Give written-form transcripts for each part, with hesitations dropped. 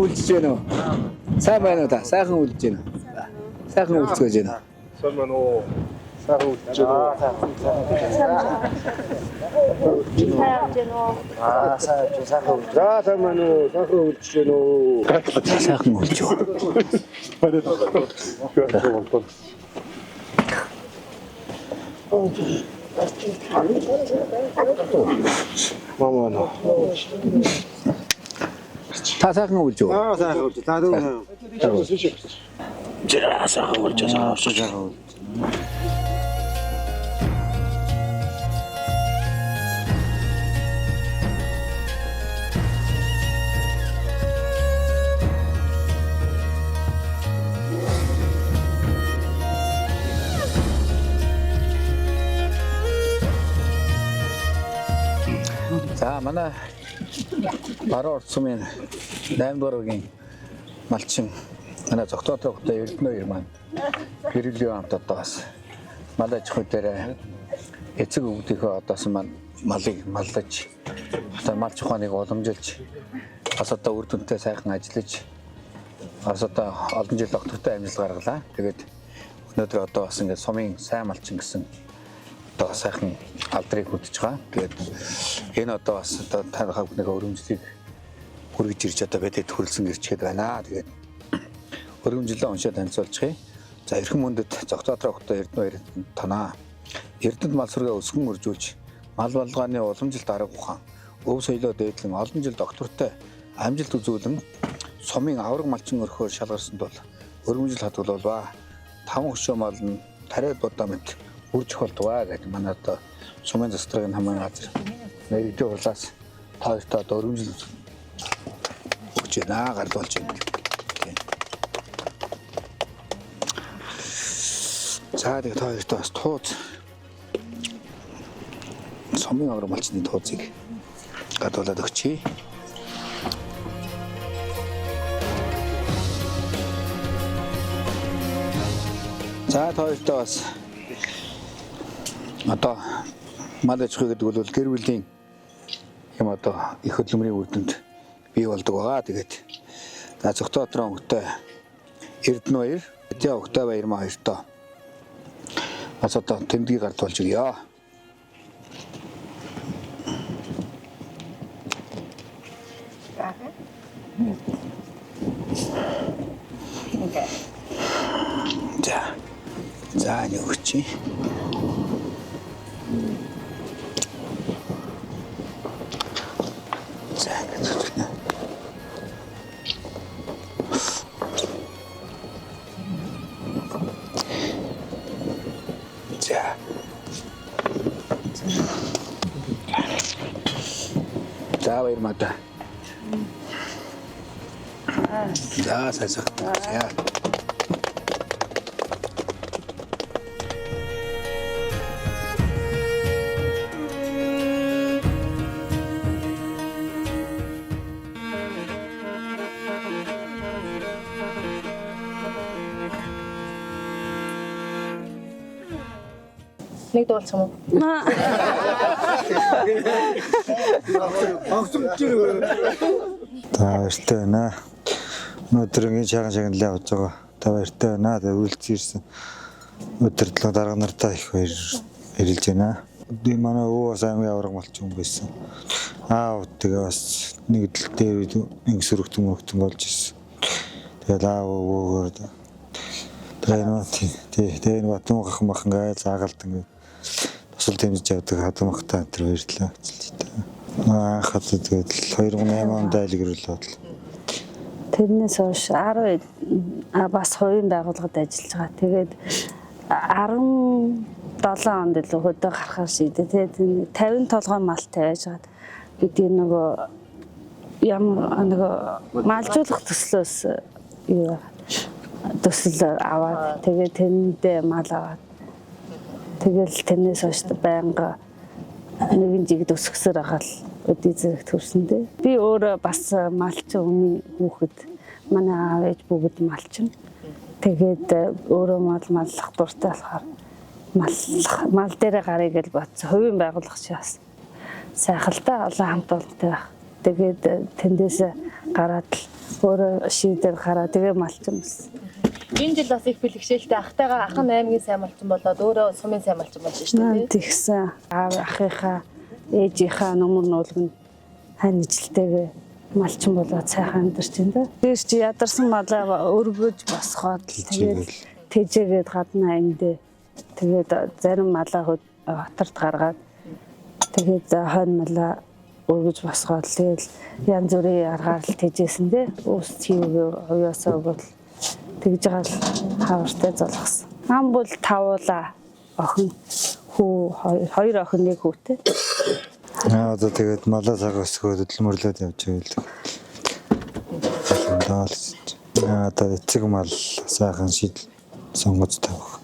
үлдэж байна уу? Сайн байна уу та? Сайхан үлдэж байна уу? Сайхан үлдэж байна. Сайн байна уу? Сайхан үлдэж байна уу? Сайхан байна уу? Сайхан үлдэж байна уу? Сайхан үлдэж Мама нөө. Та сайхан үлдэж байна. Сайхан үлдэж. Та дүү. Сайхан үлдэж байна. За манай баруун орд сумын 8 дугаар үеийн малчин манай зогтоотой хөтэ Эрдэнэ 2 маань гэрэлгүй хамт одоо бас мал аж ахуй дээр эцэг өвгдийнхөө одоосон маань малыг маллаж одоо малч ухааныг уламжилж бас одоо үр дүнтэй сайхан ажиллаж бас одоо олон жил доктортой амжилт гаргалаа. Тэгээд өнөөдөр одоо бас ингээд сумын сайн малчин гэсэн одоо сайхан алдрыг хөдөж байгаа. Тэгээд энэ одоо бас одоо та бүхнийг өргөмжлийг хүргэж ирж одоо бидэд хүрэлцэн ирчгээд байна. Тэгээд өргөмжлөө уншаад танилцуулчихъя. За эрхэм мөндөд зогтоотроо хөтө Эрдэнэ 2 танаа. Эрдэнэт мал сүргээ өсгөн үржүүлж мал балгааны уламжилт арга ухаан өв соёлоо дээдлэн олон жил доктортой амжилт үзүүлэн сумын авраг малчин өрхөөр шалгарсанд бол өргөмжил хадгалуулва. 5 хөшөө мал нь тариад будаа мэт үржих болдгоо гэдэг манай одоо сумын застрын хамаан газар нэрийдээ хурлаас та хоёртаа одоо өргөмжил өгч байна гарлуулж байна. За тэгээд та хоёртаа бас тууз сумын авраг малчны туузыг гадуулаад өгчий. За та хоёртаа бас одоо мал аж ахуй гэдэг бол гэр бүлийн юм одоо их хөдөлмөрийн үр дүнд бий болдог байгаа. Тэгээд за зогтоотроо өнгөтэй Эрдэнэ 2, Өдөө Өгтэй баяр маа хоёртоо бас одоо тэмдгийг гардуулж өгье. За нэг өгчий. За гэдэг. За баяр мата. За сайсан. За. Нэг дуулсан уу? Та баяртай байна. Өнөөдөр ингэ чагаан шагналаа явж байгаа. Та баяртай байна. Тэгээ үйлцээрсэн өдөртлөө дарга нартаа их баяр ирэлж байна. Би манай өвөө бас аймгийн авраг малчин байсан. Тэгээ бас нэг дээр нэг сүрэгтэн болж ирсэн. Тэгээд өвөөгөө тэгээ энэ батун махан гайл заагалт ингэ тусал дэмжиж явдаг хадамхтай энэ баярлалаа хэлээ. Хатад тэгээд 2008 онд айлгэрэл бодлоо. Тэрнээс хойш 10 бас хувийн байгууллагад ажиллаж байгаа. Тэгээд 17 онд л хөдөө гарахаар шийдээ. Тэгээд 50 толгой малтай байж байгаа. Бид нөгөө малжуулах төслөөс юу төсөл аваад тэгээд тэндээ мал аваад тэгэл тэрнээс хойш байнга нэгэн жигд өсгсөр агаал өдий зэрэгт хүрсэндээ. Би өөрөө бас малчин өмнө хүүхэд манай аав ээж бүгд малчин. Тэгээд өөрөө маллах дуртай болохоор мал дээр гарыг л бодсон. Хувийн байгууллага чи бас сайхалтай олон хамт олонтой байх. Тэгээд тэндээс гараад өөрөө шийдэл гараа тэгээ малчин байсан. Энэ жил бас их бэлгшээлтэй ахтайгаа ах нь аймгийн сайн малчин болоод өөрөө сумын сайн малчин болж шүү дээ. Тэгсэн ахыхаа ээжийнхаа нөмөр нуулганд хань ижилтэйгээ малчин болоод сайхан амьдарч байна. Тэгээс чи ядарсан малаа өргөж босгоод тэгээд тэжээгээд гадна эндээ тэгээд зарим малаа хатарт гаргаад тэгээд хойно малаа өргөж босгоод тэгэл янз бүрийн аргаар л тэжээсэн дээ. Ус цэвгээ уяасаа өгөөл тэгж байгаа л хавартай золгосон. Ам бол 5 уулаа охин хүү 2 охин 1 хүүтэй. Одоо тэгээд малаа цаг өсгөөд хөдөлмөрлөд явж байл. Одоо эцэг мал сайхан шийдэл сонгож тавих.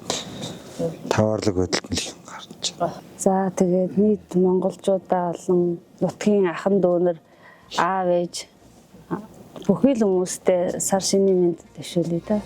Таваарлаг хөдөлмөл гарч. За тэгээд нийт монголчуудаа болон нутгийн ахан дүүнер аав ээж бүхий л хүмүүстэй сар шинийн мэнд дэвшүүлье да.